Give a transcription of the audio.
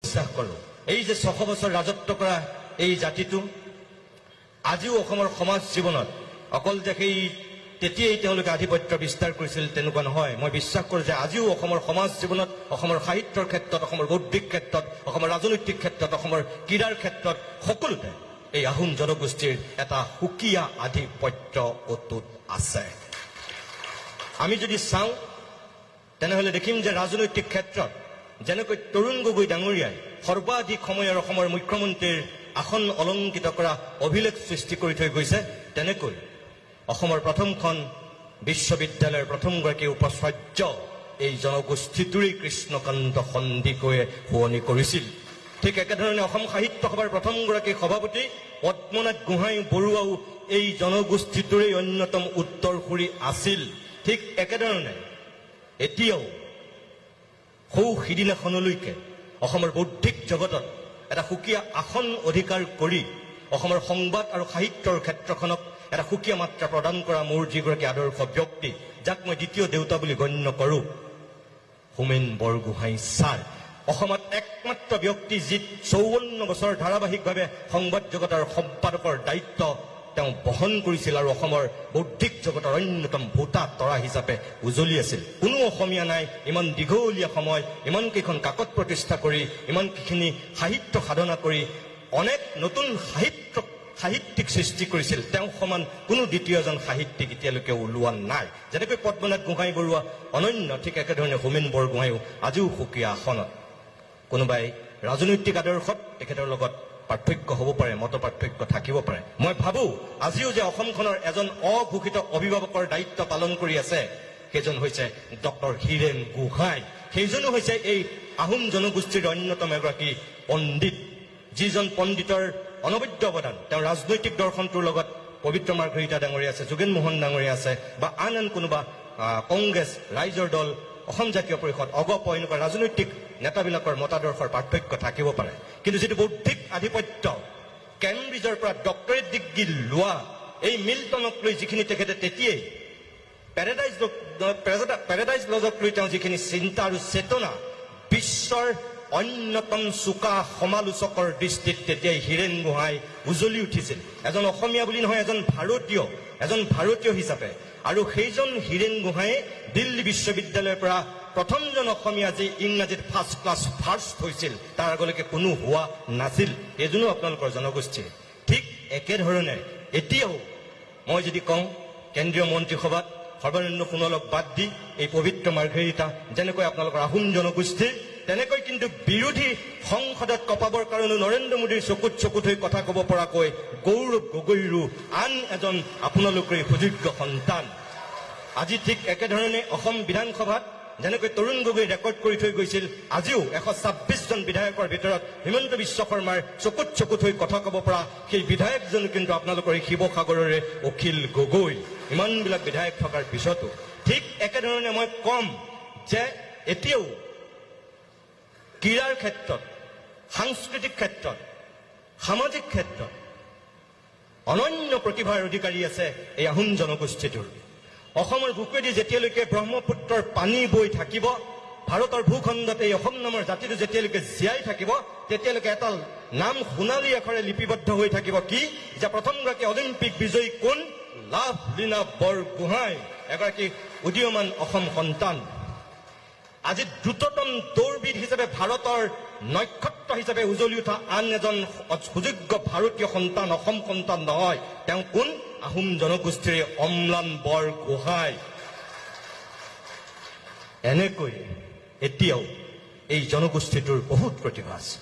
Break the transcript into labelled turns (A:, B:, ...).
A: বিশ্বাস কৰোঁ এই যে 600 বছৰ ৰাজত্ব কৰা এই জাতিটো আজিও অসমৰ সমাজ জীৱনত অকল যে সেই তেতিয়াই তেওঁলোকে আধিপত্য বিস্তাৰ কৰিছিল তেনেকুৱা নহয়। মই বিশ্বাস কৰোঁ যে আজিও অসমৰ সমাজ জীৱনত, অসমৰ সাহিত্যৰ ক্ষেত্ৰত, অসমৰ বৌদ্ধিক ক্ষেত্ৰত, অসমৰ ৰাজনৈতিক ক্ষেত্ৰত, অসমৰ ক্ৰীড়াৰ ক্ষেত্ৰত সকলোতে এই আহোম জনগোষ্ঠীৰ এটা সুকীয়া আধিপত্য অটুট আছে। আমি যদি চাওঁ তেনেহ'লে দেখিম যে ৰাজনৈতিক ক্ষেত্ৰত যেনেকৈ তৰুণ গগৈ ডাঙৰীয়াই সৰ্বাধিক সময়ৰ অসমৰ মুখ্যমন্ত্ৰীৰ আসন অলংকৃত কৰা অভিলেখ সৃষ্টি কৰি থৈ গৈছে, তেনেকৈ অসমৰ প্ৰথমখন বিশ্ববিদ্যালয়ৰ প্ৰথমগৰাকী উপাচাৰ্য এই জনগোষ্ঠীটোৰেই কৃষ্ণকান্ত সন্দিকৈয়ে শুৱনি কৰিছিল। ঠিক একেধৰণে অসম সাহিত্য সভাৰ প্ৰথমগৰাকী সভাপতি পদ্মনাথ গোহাঁই বৰুৱাও এই জনগোষ্ঠীটোৰেই অন্যতম উত্তৰসূৰী আছিল। ঠিক একেধৰণে এতিয়াও সৌ সিদিনাখনলৈকে অসমৰ বৌদ্ধিক জগতত এটা সুকীয়া আসন অধিকাৰ কৰি অসমৰ সংবাদ আৰু সাহিত্যৰ ক্ষেত্ৰখনক এটা সুকীয়া মাত্ৰা প্ৰদান কৰা মোৰ যিগৰাকী আদৰ্শ ব্যক্তি, যাক মই দ্বিতীয় দেউতা বুলি গণ্য কৰোঁ, হোমেন বৰগোহাঁই ছাৰ। অসমত একমাত্ৰ ব্যক্তি যি 54 বছৰ ধাৰাবাহিকভাৱে সংবাদ জগতৰ সম্পাদকৰ দায়িত্ব তেওঁ বহন কৰিছিল আৰু অসমৰ বৌদ্ধিক জগতৰ অন্যতম ভোটা তৰা হিচাপে উজলি আছিল। কোনো অসমীয়া নাই ইমান দীঘলীয়া সময় ইমানকেইখন কাকত প্ৰতিষ্ঠা কৰি ইমানকেইখিনি সাহিত্য সাধনা কৰি অনেক নতুন সাহিত্যিক সৃষ্টি কৰিছিল। তেওঁ সমান কোনো দ্বিতীয়জন সাহিত্যিক এতিয়ালৈকে ওলোৱা নাই। যেনেকৈ পদ্মনাথ গোহাঁই বৰুৱা অনন্য, ঠিক একেধৰণে হোমেন বৰগোহাঁইও আজিও সুকীয়া আসনত। কোনোবাই ৰাজনৈতিক আদৰ্শত তেখেতৰ লগত পাৰ্থক্য হ'ব পাৰে, মত পাৰ্থক্য থাকিব পাৰে। মই ভাবোঁ আজিও যে অসমখনৰ এজন অঘোষিত অভিভাৱকৰ দায়িত্ব পালন কৰি আছে সেইজন হৈছে ডক্টৰ হীৰেন গোহাঁই। সেইজনো হৈছে এই আহোম জনগোষ্ঠীৰ অন্যতম এগৰাকী পণ্ডিত, যিজন পণ্ডিতৰ অনবদ্য অৱদান তেওঁ ৰাজনৈতিক দৰ্শনটোৰ লগত পবিত্ৰ মাৰ্ঘৰিটা ডাঙৰীয়া আছে, যোগেন মোহন ডাঙৰীয়া আছে, বা আন কোনোবা কংগ্ৰেছ, ৰাইজৰ দল, অসম জাতীয় পৰিষদ, অগপ এনেকুৱা ৰাজনৈতিক নেতাবিলাকৰ মতাদৰ্শৰ পাৰ্থক্য থাকিব পাৰে, কিন্তু যিটো বৌদ্ধিক আধিপত্য কেম্ব্ৰিজৰ পৰা ডক্টৰেট ডিগ্ৰী লোৱা এই মিল্টনক লৈ যিখিনি তেখেতে তেতিয়াই পেৰাডাইজ লজক লৈ তেওঁ যিখিনি চিন্তা আৰু চেতনা বিশ্বৰ অন্যতম চোকা সমালোচকৰ দৃষ্টিত তেতিয়াই হীৰেন গোহাঁই উজলি উঠিছিল। এজন অসমীয়া বুলি নহয়, এজন ভাৰতীয় হিচাপে। আৰু সেইজন হীৰেন গোহাঁয়ে দিল্লী বিশ্ববিদ্যালয়ৰ পৰা প্ৰথমজন অসমীয়া যি ইংৰাজীত ফাৰ্ষ্ট ক্লাছ ফাৰ্ষ্ট হৈছিল, তাৰ আগলৈকে কোনো হোৱা নাছিল। এইজনো আপোনালোকৰ জনগোষ্ঠীৰ। ঠিক একেধৰণে এতিয়াও মই যদি কওঁ কেন্দ্ৰীয় মন্ত্ৰীসভাত সৰ্বানন্দ সোণোৱালক বাদ দি এই পবিত্ৰ মাৰ্ঘেৰিটা যেনেকৈ আপোনালোকৰ আহোম জনগোষ্ঠীৰ, তেনেকৈ কিন্তু বিৰোধী সংসদত কপাবৰ কাৰণে নৰেন্দ্ৰ মোদীৰ চকুত হৈ কথা ক'ব পৰাকৈ গৌৰৱ গগৈৰো আন এজন আপোনালোকৰে সুযোগ্য সন্তান। আজি ঠিক একেধৰণে অসম বিধানসভাত যেনেকৈ তৰুণ গগৈ ৰেকৰ্ড কৰি থৈ গৈছিল, আজিও 126জন বিধায়কৰ ভিতৰত হিমন্ত বিশ্ব শৰ্মাৰ চকুত হৈ কথা ক'ব পৰা সেই বিধায়কজন কিন্তু আপোনালোকৰ এই শিৱসাগৰৰে অখিল গগৈ। ইমানবিলাক বিধায়ক থকাৰ পিছতো ঠিক একেধৰণে মই কম যে এতিয়াও ক্ৰীড়াৰ ক্ষেত্ৰত, সাংস্কৃতিক ক্ষেত্ৰত, সামাজিক ক্ষেত্ৰত অনন্য প্ৰতিভাৰ অধিকাৰী আছে এই আহোম জনগোষ্ঠীটোৰ। অসমৰ বুকুৱেদি যেতিয়ালৈকে ব্ৰহ্মপুত্ৰৰ পানী বৈ থাকিব, ভাৰতৰ ভূখণ্ডত এই অসম নামৰ জাতিটো যেতিয়ালৈকে জীয়াই থাকিব, তেতিয়ালৈকে এটা নাম সোণালী আখৰে লিপিবদ্ধ হৈ থাকিব, কি যে প্ৰথমগৰাকী অলিম্পিক বিজয়ী কোন? লাভলীনা বৰগোহাঁই, এগৰাকী উদীয়মান অসম সন্তান। আজি দ্ৰুততম দৌৰবিদ হিচাপে ভাৰতৰ নক্ষত্ৰ হিচাপে উজলি উঠা আন এজন সুযোগ্য ভাৰতীয় সন্তান, অসম সন্তান নহয়। তেওঁ কোন? আহোম জনগোষ্ঠীৰে অম্লান বৰগোহাঁই। এনেকৈ এতিয়াও এই জনগোষ্ঠীটোৰ বহুত প্ৰতিভা আছে।